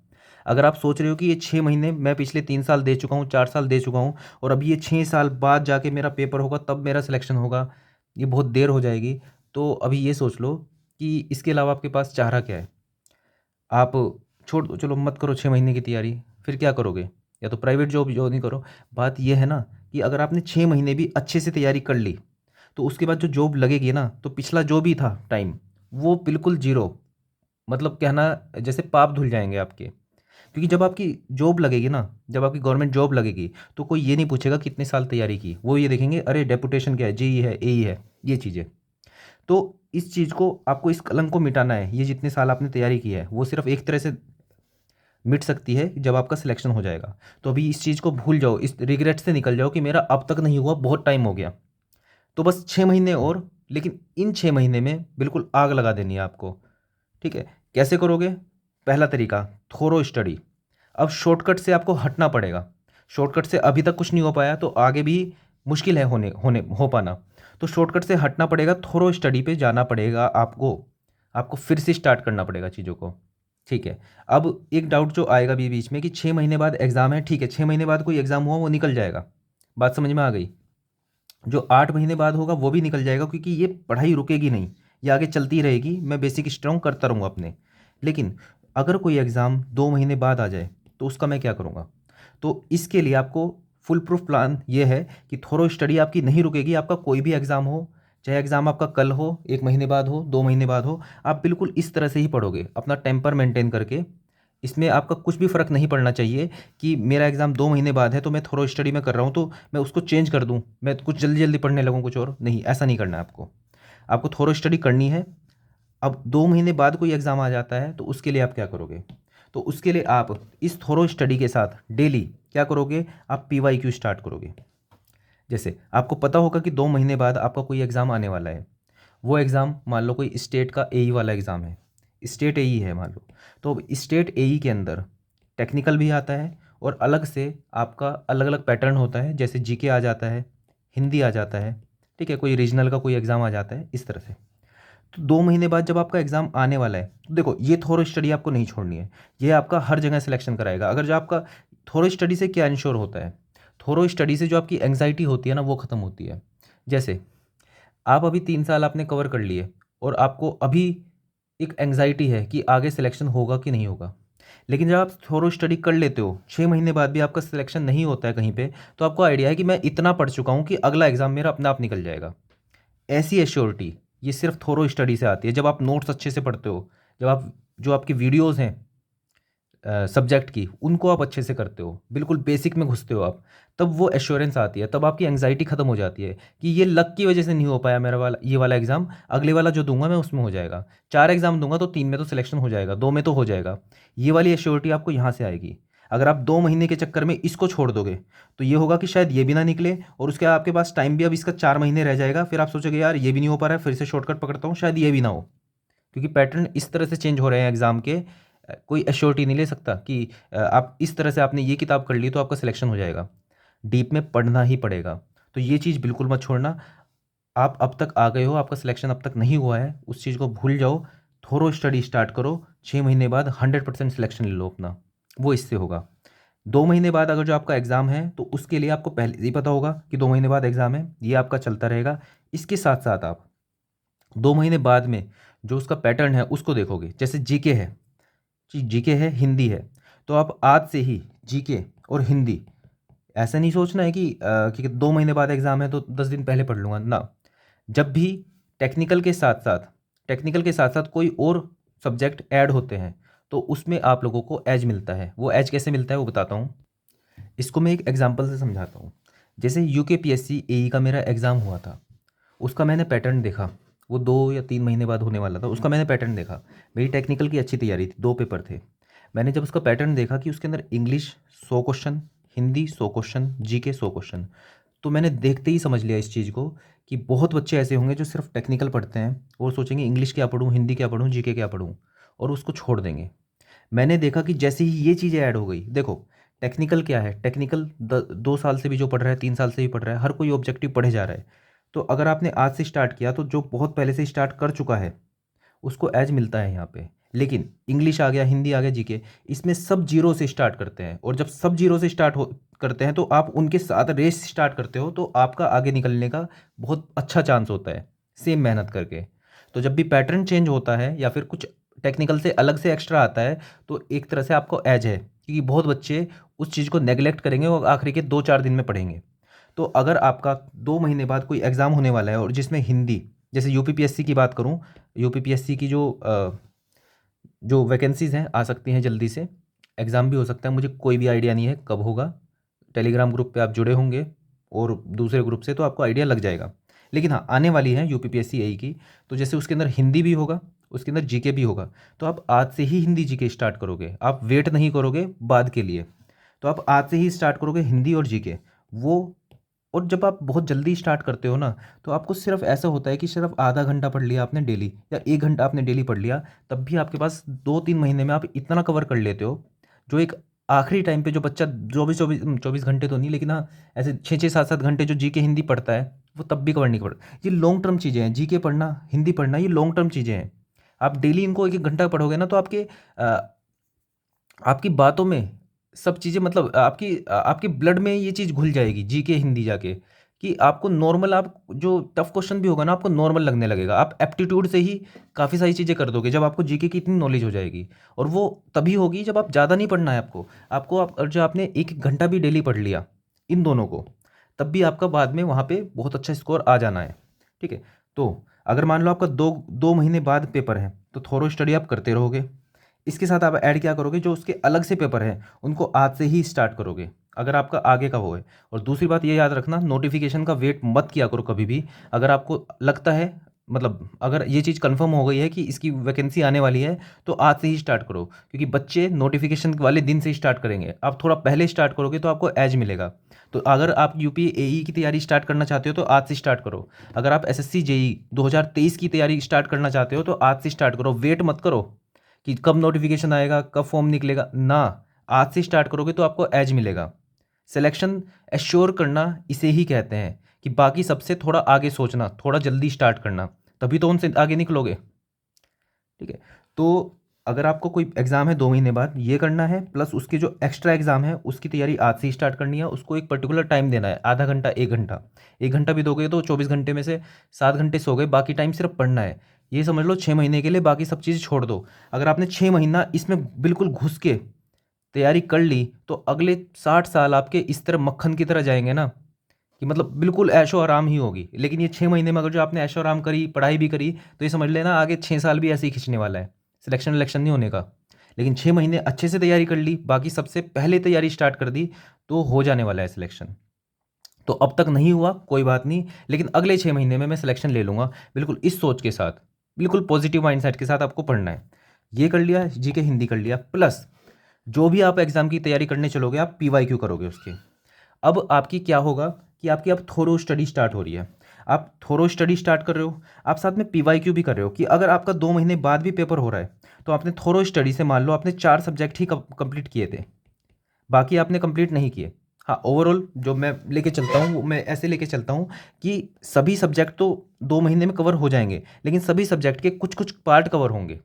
[SPEAKER 1] अगर आप सोच रहे हो कि ये 6 महीने मैं पिछले 3 साल दे चुका हूँ, 4 साल दे चुका हूँ, और अभी ये 6 साल बाद जाके मेरा पेपर होगा तब मेरा सिलेक्शन होगा, ये बहुत देर हो जाएगी, तो अभी ये सोच लो कि इसके अलावा आपके पास चारा क्या है। आप छोड़ दो, चलो मत करो 6 महीने की तैयारी, फिर क्या करोगे? या तो प्राइवेट जॉब जो नहीं करो। बात यह है ना कि अगर आपने 6 महीने भी अच्छे से तैयारी कर ली तो उसके बाद जो जॉब लगेगी ना, तो पिछला जो भी था टाइम वो बिल्कुल जीरो, मतलब कहना जैसे पाप धुल जाएंगे आपके। क्योंकि जब आपकी जॉब लगेगी ना, जब आपकी गवर्नमेंट जॉब लगेगी तो कोई ये नहीं पूछेगा कितने साल तैयारी की, वो ये देखेंगे अरे डेपुटेशन क्या है, जेई है, एई है, ये चीज़ें। तो इस चीज़ को आपको, इस कलंक को मिटाना है। ये जितने साल आपने तैयारी की है वो सिर्फ एक तरह से मिट सकती है जब आपका सिलेक्शन हो जाएगा। तो अभी इस चीज़ को भूल जाओ, इस रिग्रेट से निकल जाओ कि मेरा अब तक नहीं हुआ, बहुत टाइम हो गया। तो बस 6 महीने और, लेकिन इन 6 महीने में बिल्कुल आग लगा देनी है आपको, ठीक है। कैसे करोगे? पहला तरीका, थोरो स्टडी। अब शॉर्टकट से आपको हटना पड़ेगा। शॉर्टकट से अभी तक कुछ नहीं हो पाया तो आगे भी मुश्किल है होने होने हो पाना। तो शॉर्टकट से हटना पड़ेगा, थोरो स्टडी पे जाना पड़ेगा आपको। आपको फिर से स्टार्ट करना पड़ेगा चीज़ों को, ठीक है। अब एक डाउट जो आएगा भी बीच में कि 6 महीने बाद एग्ज़ाम है, ठीक है, 6 महीने बाद कोई एग्ज़ाम हुआ वो निकल जाएगा, बात समझ में आ गई। जो 8 महीने बाद होगा वो भी निकल जाएगा, क्योंकि ये पढ़ाई रुकेगी नहीं, ये आगे चलती रहेगी, मैं बेसिक स्ट्रॉन्ग करता रहूँगा अपने। लेकिन अगर कोई एग्ज़ाम 2 महीने बाद आ जाए तो उसका मैं क्या करूँगा? तो इसके लिए आपको फुल प्रूफ प्लान ये है कि थोरो स्टडी आपकी नहीं रुकेगी। आपका कोई भी एग्ज़ाम हो, चाहे एग्ज़ाम आपका कल हो, 1 महीने बाद हो, 2 महीने बाद हो, आप बिल्कुल इस तरह से ही पढ़ोगे अपना टेम्पर मेंटेन करके। इसमें आपका कुछ भी फ़र्क नहीं पड़ना चाहिए कि मेरा एग्ज़ाम 2 महीने बाद है तो मैं थोड़ा स्टडी में कर रहा हूँ तो मैं उसको चेंज कर दूँ, मैं कुछ जल्दी जल्दी पढ़ने लगूँ कुछ और नहीं, ऐसा नहीं करना है आपको। आपको थोड़ा स्टडी करनी है। अब 2 महीने बाद कोई एग्ज़ाम आ जाता है तो उसके लिए आप क्या करोगे? तो उसके लिए आप इस थोरो स्टडी के साथ डेली क्या करोगे? आप PYQ स्टार्ट करोगे। जैसे आपको पता होगा कि 2 महीने बाद आपका कोई एग्ज़ाम आने वाला है, वो एग्ज़ाम मान लो कोई स्टेट का एई वाला एग्ज़ाम है, स्टेट एई है मान लो। तो स्टेट एई के अंदर टेक्निकल भी आता है और अलग से आपका अलग अलग पैटर्न होता है, जैसे जीके आ जाता है, हिंदी आ जाता है, ठीक है, कोई रीजनल का कोई एग्ज़ाम आ जाता है, इस तरह से। तो 2 महीने बाद जब आपका एग्ज़ाम आने वाला है तो देखो, ये थोरो स्टडी आपको नहीं छोड़नी है, ये आपका हर जगह सिलेक्शन कराएगा। अगर जो आपका थोरो स्टडी से क्या इंश्योर होता है, थोरो स्टडी से जो आपकी एंग्जाइटी होती है ना वो ख़त्म होती है। जैसे आप अभी 3 साल आपने कवर कर लिए और आपको अभी एक एंग्जाइटी है कि आगे सिलेक्शन होगा कि नहीं होगा। लेकिन जब आप थोरो स्टडी कर लेते हो, 6 महीने बाद भी आपका सिलेक्शन नहीं होता है कहीं पे, तो आपको आइडिया है कि मैं इतना पढ़ चुका हूँ कि अगला एग्ज़ाम मेरा अपने आप निकल जाएगा। ऐसी एश्योरिटी ये सिर्फ थोरो स्टडी से आती है। जब आप नोट्स अच्छे से पढ़ते हो, जब आप जो आपकी वीडियोज़ हैं सब्जेक्ट की, उनको आप अच्छे से करते हो, बिल्कुल बेसिक में घुसते हो आप, तब वो एश्योरेंस आती है, तब आपकी एंग्जाइटी खत्म हो जाती है कि ये लक की वजह से नहीं हो पाया मेरा वाला, ये वाला एग्ज़ाम अगले वाला जो दूंगा मैं उसमें हो जाएगा। 4 एग्ज़ाम दूंगा तो 3 में तो सिलेक्शन हो जाएगा, 2 में तो हो जाएगा। ये वाली एश्योरिटी आपको यहाँ से आएगी। अगर आप 2 महीने के चक्कर में इसको छोड़ दोगे तो ये होगा कि शायद ये भी ना निकले, और उसके बाद आपके पास टाइम भी अब इसका 4 महीने रह जाएगा। फिर आप सोचोगे यार ये भी नहीं हो पा रहा है, फिर से शॉर्टकट पकड़ता हूँ, शायद ये भी ना हो। क्योंकि पैटर्न इस तरह से चेंज हो रहे हैं एग्ज़ाम के, कोई एश्योरिटी नहीं ले सकता कि आप इस तरह से आपने ये किताब कर ली तो आपका सिलेक्शन हो जाएगा। डीप में पढ़ना ही पड़ेगा। तो ये चीज़ बिल्कुल मत छोड़ना। आप अब तक आ गए हो, आपका सिलेक्शन अब तक नहीं हुआ है, उस चीज़ को भूल जाओ। थोरो स्टडी स्टार्ट करो, 6 महीने बाद 100% सिलेक्शन ले लो अपना, वो इससे होगा। 2 महीने बाद अगर जो आपका एग्ज़ाम है तो उसके लिए आपको पहले ही पता होगा कि 2 महीने बाद एग्ज़ाम है, ये आपका चलता रहेगा। इसके साथ साथ आप 2 महीने बाद में जो उसका पैटर्न है उसको देखोगे। जैसे जीके है, जीके है, हिंदी है, तो आप आज से ही जीके और हिंदी, ऐसा नहीं सोचना है कि 2 महीने बाद एग्ज़ाम है तो 10 दिन पहले पढ़ लूँगा ना। जब भी टेक्निकल के साथ साथ कोई और सब्जेक्ट ऐड होते हैं तो उसमें आप लोगों को एज मिलता है। वो एज कैसे मिलता है वो बताता हूँ। इसको मैं एक एग्जांपल से समझाता हूँ। जैसे यूकेपीएससी एई का मेरा एग्ज़ाम हुआ था, उसका मैंने पैटर्न देखा। वो 2 या 3 महीने बाद होने वाला था, उसका मैंने पैटर्न देखा। मेरी टेक्निकल की अच्छी तैयारी थी, 2 पेपर थे। मैंने जब उसका पैटर्न देखा कि उसके अंदर English 100 question, Hindi 100 question, GK 100 question, तो मैंने देखते ही समझ लिया इस चीज़ को कि बहुत बच्चे ऐसे होंगे जो सिर्फ टेक्निकल पढ़ते हैं और सोचेंगे इंग्लिश क्या पढूँ, हिंदी क्या पढूँ, जीके क्या पढूँ, और उसको छोड़ देंगे। मैंने देखा कि जैसे ही ये चीज़ें ऐड हो गई, देखो टेक्निकल क्या है, टेक्निकल 2 साल से भी जो पढ़ रहा है, 3 साल से भी पढ़ रहा है, हर कोई ऑब्जेक्टिव पढ़े जा रहा है। तो अगर आपने आज से स्टार्ट किया तो जो बहुत पहले से स्टार्ट कर चुका है उसको एज मिलता है यहाँ पे। लेकिन इंग्लिश आ गया, हिंदी आ गया, जीके, इसमें सब जीरो से स्टार्ट करते हैं, और जब सब जीरो से स्टार्ट हो करते हैं तो आप उनके साथ रेस स्टार्ट करते हो, तो आपका आगे निकलने का बहुत अच्छा चांस होता है सेम मेहनत करके। तो जब भी पैटर्न चेंज होता है या फिर कुछ टेक्निकल से अलग से एक्स्ट्रा आता है तो एक तरह से आपको एज है, क्योंकि बहुत बच्चे उस चीज़ को नेग्लेक्ट करेंगे और आखिरी के 2-4 दिन में पढ़ेंगे। तो अगर आपका 2 महीने बाद कोई एग्ज़ाम होने वाला है और जिसमें हिंदी, जैसे यूपीपीएससी की बात करूं, यूपीपीएससी की जो वैकेंसीज़ हैं आ सकती हैं जल्दी से, एग्ज़ाम भी हो सकता है, मुझे कोई भी आइडिया नहीं है कब होगा। टेलीग्राम ग्रुप पे आप जुड़े होंगे और दूसरे ग्रुप से, तो आपको आइडिया लग जाएगा। लेकिन हाँ, आने वाली है यूपीपीएससी एई की, तो जैसे उसके अंदर हिंदी भी होगा, उसके अंदर जीके भी होगा, तो आप आज से ही हिंदी जीके स्टार्ट करोगे, आप वेट नहीं करोगे बाद के लिए। तो आप आज से ही स्टार्ट करोगे हिंदी और जीके वो। और जब आप बहुत जल्दी स्टार्ट करते हो ना, तो आपको सिर्फ ऐसा होता है कि सिर्फ आधा घंटा पढ़ लिया आपने डेली, या 1 घंटा आपने डेली पढ़ लिया, तब भी आपके पास 2-3 महीने में आप इतना कवर कर लेते हो, जो एक आखिरी टाइम पे जो बच्चा 24 घंटे तो नहीं, लेकिन हाँ ऐसे 6-6, 7-7 घंटे जो जीके हिंदी पढ़ता है वो तब भी कवर नहीं कर। ये लॉन्ग टर्म चीज़ें हैं, जीके पढ़ना, हिंदी पढ़ना, ये लॉन्ग टर्म चीज़ें हैं। आप डेली इनको 1-1 घंटा पढ़ोगे ना तो आपकी बातों में सब चीज़ें, मतलब आपके ब्लड में ये चीज़ घुल जाएगी जीके हिंदी जाके, कि आपको नॉर्मल, आप जो टफ क्वेश्चन भी होगा ना आपको नॉर्मल लगने लगेगा। आप एप्टीट्यूड से ही काफ़ी सारी चीज़ें कर दोगे जब आपको जीके की इतनी नॉलेज हो जाएगी। और वो तभी होगी जब आप ज़्यादा नहीं पढ़ना है और जो आपने 1-1 घंटा भी डेली पढ़ लिया इन दोनों को, तब भी आपका बाद में वहाँ पे बहुत अच्छा स्कोर आ जाना है। ठीक है, तो अगर मान लो आपका 2 महीने बाद पेपर है तो थोरो स्टडी आप करते रहोगे। इसके साथ आप ऐड क्या करोगे, जो उसके अलग से पेपर हैं उनको आज से ही स्टार्ट करोगे, अगर आपका आगे का वो है। और दूसरी बात ये याद रखना, नोटिफिकेशन का वेट मत किया करो कभी भी। अगर आपको लगता है, मतलब अगर ये चीज़ कंफर्म हो गई है कि इसकी वैकेंसी आने वाली है, तो आज से ही स्टार्ट करो, क्योंकि बच्चे नोटिफिकेशन वाले दिन से ही स्टार्ट करेंगे। आप थोड़ा पहले स्टार्ट करोगे तो आपको एज मिलेगा। तो अगर आप यूपी एई की तैयारी स्टार्ट करना चाहते हो तो आज से स्टार्ट करो। अगर आप एसएससी जेई 2023 की तैयारी स्टार्ट करना चाहते हो तो आज से स्टार्ट करो। वेट मत करो कि कब नोटिफिकेशन आएगा, कब फॉर्म निकलेगा ना, आज से स्टार्ट करोगे तो आपको एज मिलेगा। सिलेक्शन एश्योर करना इसे ही कहते हैं, कि बाकी सबसे थोड़ा आगे सोचना, थोड़ा जल्दी स्टार्ट करना, तभी तो उनसे आगे निकलोगे। ठीक है, तो अगर आपको कोई एग्ज़ाम है 2 महीने बाद, ये करना है, प्लस उसके जो एक्स्ट्रा एग्ज़ाम है उसकी तैयारी आज से ही स्टार्ट करनी है। उसको एक पर्टिकुलर टाइम देना है, आधा घंटा, 1 घंटा। 1 घंटा भी दोगे तो 24 घंटे में से 7 घंटे सो गए, बाकी टाइम सिर्फ पढ़ना है। ये समझ लो 6 महीने के लिए, बाकी सब चीज़ छोड़ दो। अगर आपने 6 महीना इसमें बिल्कुल घुस के तैयारी कर ली तो अगले 60 साल आपके इस तरह मक्खन की तरह जाएंगे ना, कि मतलब बिल्कुल ऐशो आराम ही होगी। लेकिन ये 6 महीने में अगर जो आपने ऐशो आराम करी, पढ़ाई भी करी, तो ये समझ लेना आगे 6 साल भी ऐसे ही खींचने वाला है, सिलेक्शन इलेक्शन नहीं होने का। लेकिन 6 महीने अच्छे से तैयारी कर ली, बाकी सबसे पहले तैयारी स्टार्ट कर दी, तो हो जाने वाला है सिलेक्शन। तो अब तक नहीं हुआ कोई बात नहीं, लेकिन अगले 6 महीने में मैं सिलेक्शन ले लूँगा, बिल्कुल इस सोच के साथ, बिल्कुल पॉजिटिव माइंडसेट के साथ आपको पढ़ना है। ये कर लिया, जीके हिंदी कर लिया, प्लस जो भी आप एग्ज़ाम की तैयारी करने चलोगे आप पीवाईक्यू करोगे उसके। अब आपकी क्या होगा कि आपकी अब थोरो स्टडी स्टार्ट हो रही है, आप थोरो स्टडी स्टार्ट कर रहे हो, आप साथ में पीवाईक्यू भी कर रहे हो कि अगर आपका 2 महीने बाद भी पेपर हो रहा है तो आपने थोरो स्टडी से मान लो आपने 4 सब्जेक्ट ही कंप्लीट किए थे, बाकी आपने कंप्लीट नहीं किए। हाँ, ओवरऑल जो मैं लेके चलता हूँ वो मैं ऐसे लेके चलता हूँ कि सभी सब्जेक्ट तो 2 महीने में कवर हो जाएंगे, लेकिन सभी सब्जेक्ट के कुछ कुछ पार्ट कवर होंगे,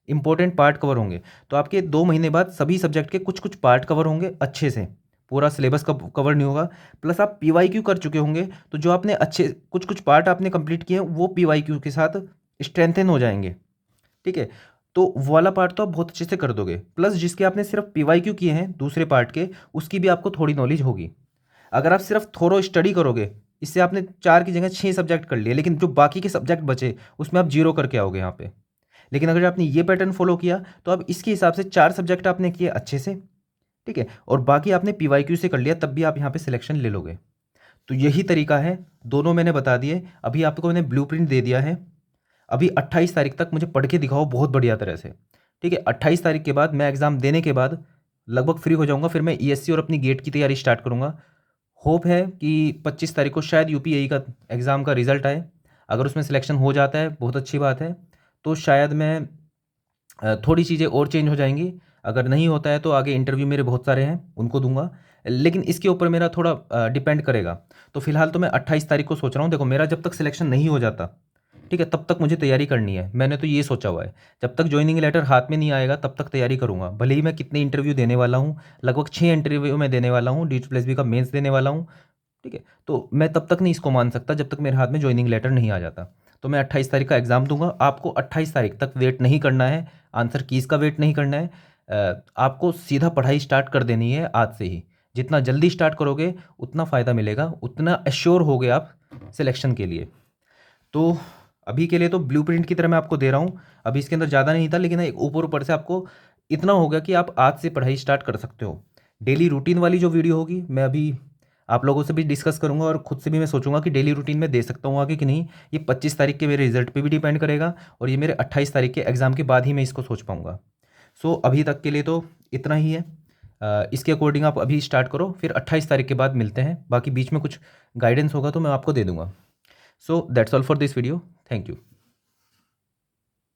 [SPEAKER 1] इंपॉर्टेंट पार्ट कवर होंगे। तो आपके 2 महीने बाद सभी सब्जेक्ट के कुछ कुछ पार्ट कवर होंगे अच्छे से, पूरा सिलेबस कवर नहीं होगा। प्लस आप पीवाईक्यू कर चुके होंगे, तो जो आपने अच्छे कुछ कुछ पार्ट आपने कंप्लीट किए हैं वो पीवाईक्यू के साथ स्ट्रेंथन हो जाएंगे, ठीक है। तो वो वाला पार्ट तो आप बहुत अच्छे से कर दोगे, प्लस जिसके आपने सिर्फ पीवाईक्यू किए हैं दूसरे पार्ट के, उसकी भी आपको थोड़ी नॉलेज होगी। अगर आप सिर्फ थोरो स्टडी करोगे, इससे आपने 4 की जगह 6 सब्जेक्ट कर लिए, लेकिन जो बाकी के सब्जेक्ट बचे उसमें आप जीरो करके आओगे यहाँ पे। लेकिन अगर आपने ये पैटर्न फॉलो किया तो अब इसके हिसाब से 4 सब्जेक्ट आपने किए अच्छे से, ठीक है, और बाकी आपने पीवाईक्यू से कर लिया, तब भी आप यहाँ पे सिलेक्शन ले लोगे। तो यही तरीका है, दोनों मैंने बता दिए। अभी आपको मैंने ब्लूप्रिंट दे दिया है, अभी 28 तारीख तक मुझे पढ़ के दिखाओ बहुत बढ़िया तरह से, ठीक है। 28 तारीख के बाद मैं एग्ज़ाम देने के बाद लगभग फ्री हो जाऊंगा, फिर मैं ईएससी और अपनी गेट की तैयारी स्टार्ट करूंगा। होप है कि 25 तारीख को शायद यूपीएई का एग्ज़ाम का रिजल्ट आए, अगर उसमें सिलेक्शन हो जाता है बहुत अच्छी बात है, तो शायद मैं थोड़ी चीज़ें और चेंज हो जाएंगी। अगर नहीं होता है तो आगे इंटरव्यू मेरे बहुत सारे हैं उनको दूंगा, लेकिन इसके ऊपर मेरा थोड़ा डिपेंड करेगा। तो फिलहाल तो मैं 28 तारीख को सोच रहा हूँ। देखो, मेरा जब तक सिलेक्शन नहीं हो जाता, ठीक है, तब तक मुझे तैयारी करनी है, मैंने तो ये सोचा हुआ है। जब तक ज्वाइनिंग लेटर हाथ में नहीं आएगा तब तक तैयारी करूंगा, भले ही मैं कितने इंटरव्यू देने वाला हूँ, लगभग 6 इंटरव्यू मैं देने वाला हूँ, DSSB का मेंस देने वाला हूँ, ठीक है। तो मैं तब तक नहीं इसको मान सकता जब तक मेरे हाथ में ज्वाइनिंग लेटर नहीं आ जाता। तो मैं 28 तारीख का एग्ज़ाम दूंगा, आपको 28 तारीख तक वेट नहीं करना है, आंसर कीज़ का वेट नहीं करना है, आपको सीधा पढ़ाई स्टार्ट कर देनी है आज से ही। जितना जल्दी स्टार्ट करोगे उतना फ़ायदा मिलेगा, उतना एश्योर होगे आप सिलेक्शन के लिए। तो अभी के लिए तो ब्लूप्रिंट की तरह मैं आपको दे रहा हूँ, अभी इसके अंदर ज़्यादा नहीं था, लेकिन एक ऊपर ऊपर से आपको इतना हो गया कि आप आज से पढ़ाई स्टार्ट कर सकते हो। डेली रूटीन वाली जो वीडियो होगी मैं अभी आप लोगों से भी डिस्कस करूंगा, और खुद से भी मैं सोचूंगा कि डेली रूटीन में दे सकता हूँ आगे कि नहीं। ये 25 तारीख के मेरे रिजल्ट पे भी डिपेंड करेगा, और ये मेरे 28 तारीख के एग्ज़ाम के बाद ही मैं इसको सोच पाऊँगा। सो अभी तक के लिए तो इतना ही है। इसके अकॉर्डिंग आप अभी स्टार्ट करो, फिर 28 तारीख के बाद मिलते हैं, बाकी बीच में कुछ गाइडेंस होगा तो मैं आपको दे दूंगा। So that's all for this video, thank you.